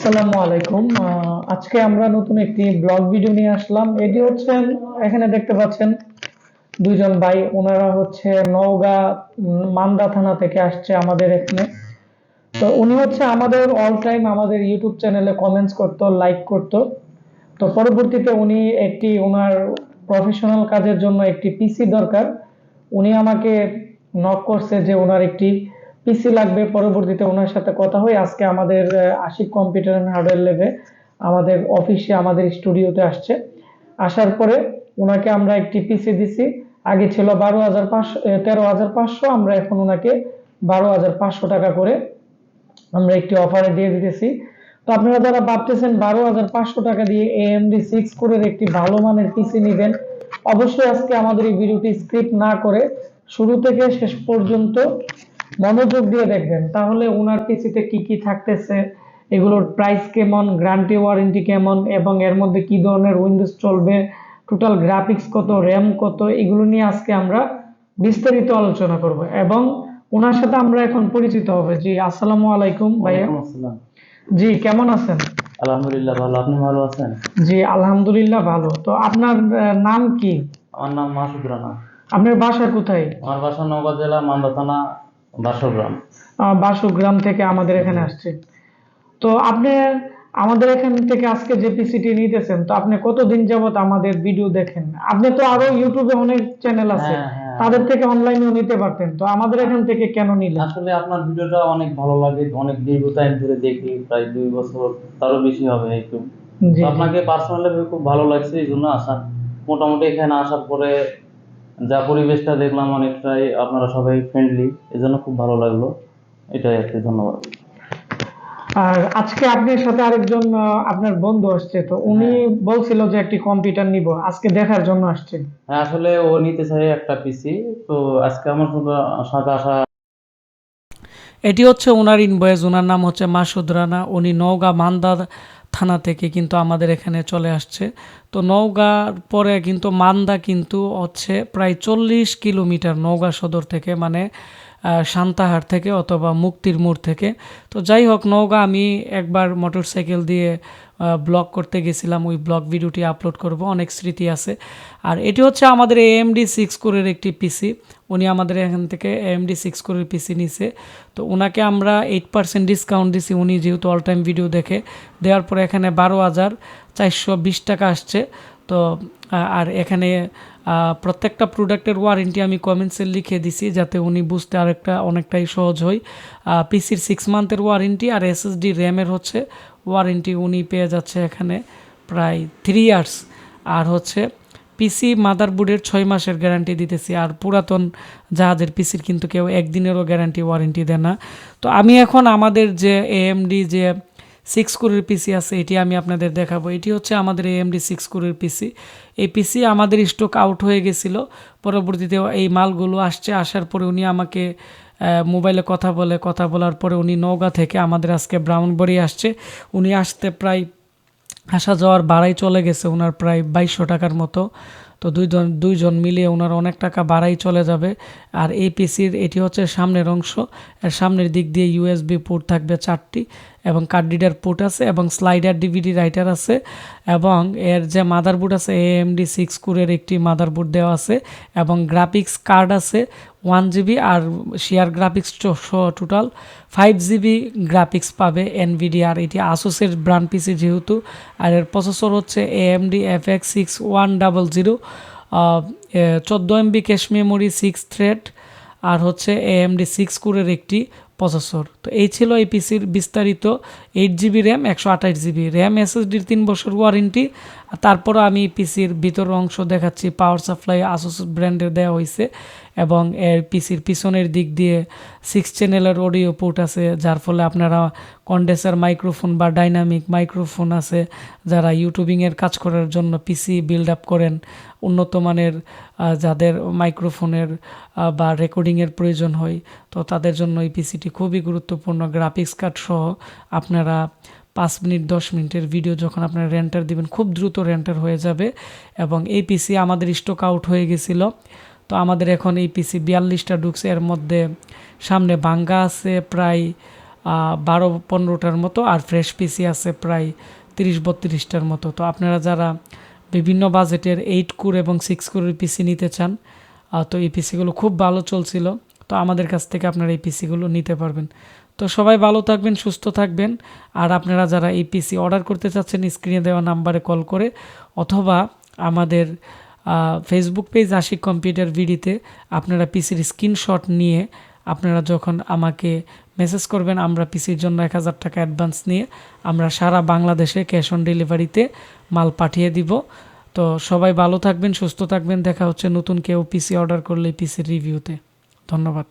আসসালামু আলাইকুম। আজকে আমরা নতুন একটি ব্লগ ভিডিও নিয়ে আসলাম। এটি হচ্ছে এখানে দেখতে পাচ্ছেন দুইজন ভাই, ওনারা হচ্ছে নওগাঁ মান্দা থানা থেকে আসছে আমাদের এখানে। তো উনি হচ্ছে আমাদের অল টাইম আমাদের ইউটিউব চ্যানেলে কমেন্টস করতো, লাইক করতো। তো পরবর্তীতে উনি একটি ওনার প্রফেশনাল কাজের জন্য একটি পিসি দরকার। উনি আমাকে নক করছে যে ওনার একটি পিসি লাগবে। পরবর্তীতে ওনার সাথে কথা হয়, আজকে আমাদের আশিক কম্পিউটার অ্যান্ড হার্ডওয়্যার ল্যাবে আমাদের অফিসে আমাদের স্টুডিওতে আসছে। আসার পরে ওনাকে আমরা একটি পিসি দিছি। আগে ছিল 12,500 13,500, আমরা এখন ওনাকে 12,500 টাকা করে আমরা একটি অফারে দিয়ে দিতেছি। তো আপনারা যারা ভাবতেছেন 12,500 টাকা দিয়ে এএমডি 6 কোরের একটি ভালো মানের পিসি নেবেন, অবশ্যই আজকে আমাদের এই ভিডিওটি স্ক্রিপ্ট না করে শুরু থেকে শেষ পর্যন্ত মনোযোগ দিয়ে দেখবেন, তাহলে ওনার পিসিতে কি কি থাকতেছে, এগুলোর প্রাইস কেমন, গ্যারান্টি ওয়ারেন্টি কেমন, এবং এর মধ্যে কি ধরনের উইন্ডোজ চলবে, টোটাল গ্রাফিক্স কত, র্যাম কত, এগুলো নিয়ে আজকে আমরা বিস্তারিত আলোচনা করব। এবং ওনার সাথে আমরা এখন পরিচিত হবে। জি, আসসালামু আলাইকুম ভাইয়া। ওয়ালাইকুম আসসালাম। জি, কেমন আছেন? আলহামদুলিল্লাহ ভালো, আপনি ভালো আছেন? জি, আলহামদুলিল্লাহ ভালো। তো আপনার নাম কি? আমার নাম মাসুদ রানা। আপনার বাসা কোথায়? আমার বাসা নওগাঁ জেলা মান্দা থানা বাসগ্রাম। বাসুগ্রাম থেকে আমাদের এখানে জি। আসছে। তো আপনি আমাদের এখান থেকে আজকে যে পিসিটি নিতেছেন, তো আপনি কতদিন যাবত আমাদের ভিডিও দেখেন? আপনি তো আরো ইউটিউবে অনেক চ্যানেল আছে, হ্যাঁ হ্যাঁ, তাদের থেকে অনলাইনেও নিতে পারতেন, তো আমাদের এখান থেকে কেন নিলেন? আসলে আপনার ভিডিওটা অনেক ভালো লাগে, অনেক দীর্ঘ টাইম ধরে দেখি, প্রায় 2 বছর তারও বেশি হবে একটু। জি তো জি। আপনাকে পার্সোনালি খুব ভালো লাগছে, এই জন্য আসা। মোটামুটি এখানে আসার পরে যা পরিবেশটা দেখলাম, অনেকটাই আপনারা সবাই ফ্রেন্ডলি, এই জন্য খুব ভালো লাগলো। এটাই আর কি, ধন্যবাদ। আর আজকে আপনার সাথে আরেকজন আপনার বন্ধু আসছে, তো উনি হ্যাঁ বলছিল যে একটি কম্পিউটার নিব, আজকে দেখার জন্য আসছে। হ্যাঁ, আসলে ও নিতে চাই একটা পিসি। তো আজকে আমার সাথে আসা। এটি হচ্ছে ওনার ইনভয়েস। ওনার নাম হচ্ছে মাসুদ রানা। উনি নওগাঁ মান্দা থানা থেকে কিন্তু আমাদের এখানে চলে আসছে। তো নওগাঁর পরে কিন্তু মান্দা কিন্তু হচ্ছে প্রায় 40 কিলোমিটার নওগাঁ সদর থেকে, মানে সান্তাহার থেকে অথবা মুক্তির মোড় থেকে। তো যাই হোক, নওগাঁ আমি একবার মোটরসাইকেল দিয়ে ব্লগ করতে গেছিলাম, ওই ব্লগ ভিডিওটি আপলোড করব, অনেক স্মৃতি আছে। আর এটি হচ্ছে আমাদের এএমডি 6 কোরের একটি পিসি। উনি আমাদের এখান থেকে এএমডি 6 কোরের পিসি নিছে। তো ওনাকে আমরা 8% ডিসকাউন্ট দিছি, উনি যেহেতু অল টাইম ভিডিও দেখে। দেওয়ার পরে এখানে 12,420 টাকা আসছে। তো আর এখানে প্রত্যেকটা প্রোডাক্টের ওয়ারেন্টি আমি কমেন্টসে লিখে দিছি, যাতে উনি বুঝতে অনেকটাই সহজ হয়। পিসির 6 মান্থের ওয়ারেন্টি আর এসএসডি র্যামের হচ্ছে ওয়ারেন্টি উনি পেয়ে যাচ্ছে এখানে প্রায় 3 ইয়ার্স। আর হচ্ছে পিসি মাদারবোর্ডের 6 মাসের গ্যারান্টি দিতেছি। আর পুরাতন জাহাজের পিসির কিন্তু কেউ একদিনেরও গ্যারান্টি ওয়ারেন্টি দেয় না। তো আমি এখন আমাদের যে এএমডি যে 6 কোরের পিসি আছে, এটি আমি আপনাদের দেখাবো। এটি হচ্ছে আমাদের এএমডি 6 কোরের পিসি। এই পিসি আমাদের স্টক আউট হয়ে গেছিল, পরবর্তীতে এই মালগুলো আসছে। আসার পরে উনি আমাকে মোবাইলে কথা বলার পরে উনি নওগাঁ থেকে আমাদের আজকে ব্রাহ্মণবাড়ি আসছে। উনি আসতে প্রায় আসা যাওয়ার ভাড়াই চলে গেছে ওনার প্রায় 2200 টাকার মতো। তো দুইজন মিলিয়ে ওনার অনেক টাকা ভাড়াই চলে যাবে। আর এই পিসির এটি হচ্ছে সামনের অংশ। এর সামনের দিক দিয়ে ইউএসবি পোর্ট থাকবে 4টি, এবং কার্ড রিডার পোর্ট আছে, এবং স্লাইডার ডিভিডি রাইটার আছে, এবং এর যে মাদারবোর্ড আছে এএমডি 6 কোরের একটি মাদারবোর্ড দেওয়া আছে, এবং গ্রাফিক্স কার্ড আছে 1 জিবি, আর শেয়ার গ্রাফিক্স সহ টোটাল 5 জিবি গ্রাফিক্স পাবে এনভিডিআর। এটি আসুসের ব্র্যান্ড পিসি যেহেতু। আর এর প্রসেসর হচ্ছে AMD FX6100, 14 MB cache memory, 6 thread, আর হচ্ছে এএমডি 6 কোরের একটি প্রসেসর। তো এই ছিল এই পিসির বিস্তারিত। 8 জিবি র্যাম, 128 জিবি র্যাম, এসএসডির 3 বছর ওয়ারেন্টি। তারপরও আমি পিসির ভিতর অংশ দেখাচ্ছি। পাওয়ার সাপ্লাই আসুস ব্র্যান্ডের দেওয়া হয়েছে, এবং এর পিসির পিছনের দিক দিয়ে 6 চ্যানেলের অডিও পোর্ট আছে, যার ফলে আপনারা কন্ডেন্সার মাইক্রোফোন বা ডাইনামিক মাইক্রোফোন আছে, যারা ইউটিউবিংয়ের কাজ করার জন্য পিসি বিল্ড আপ করেন, উন্নত মানের যাদের মাইক্রোফোনের বা রেকর্ডিংয়ের প্রয়োজন হয়, তো তাদের জন্য এই পিসিটি খুবই গুরুত্বপূর্ণ। গ্রাফিক্স কার্ড সহ আপনারা 5 মিনিট 10 মিনিটের ভিডিও যখন আপনারা রেন্টার দিবেন, খুব দ্রুত রেন্টার হয়ে যাবে। এবং এই পিসি আমাদের স্টক আউট হয়ে গেছিলো। তো আমাদের এখন এই পিসি 42টা ঢুকছে। এর মধ্যে সামনে ভাঙ্গা আছে প্রায় 12-15টার মতো, আর ফ্রেশ পিসি আছে প্রায় 30-32টার মতো। তো আপনারা যারা বিভিন্ন বাজেটের 8 কোর এবং 6 কোরের পিসি নিতে চান, তো এই পিসিগুলো খুব ভালো চলছিল, তো আমাদের কাছ থেকে আপনারা এই পিসিগুলো নিতে পারবেন। তো সবাই ভালো থাকবেন, সুস্থ থাকবেন। আর আপনারা যারা এই পিসি অর্ডার করতে চাচ্ছেন, স্ক্রিনে দেওয়া নাম্বারে কল করে অথবা আমাদের ফেসবুক পেজ আশিক কম্পিউটার ভিডিতে আপনারা পিসির স্ক্রিনশট নিয়ে আপনারা যখন আমাকে মেসেজ করবেন, আমরা পিসির জন্য 1000 টাকা অ্যাডভান্স নিয়ে আমরা সারা বাংলাদেশে ক্যাশ অন ডেলিভারিতে মাল পাঠিয়ে দিব। তো সবাই ভালো থাকবেন, সুস্থ থাকবেন। দেখা হচ্ছে নতুন কেউ পিসি অর্ডার করলে পিসির রিভিউতে। ধন্যবাদ।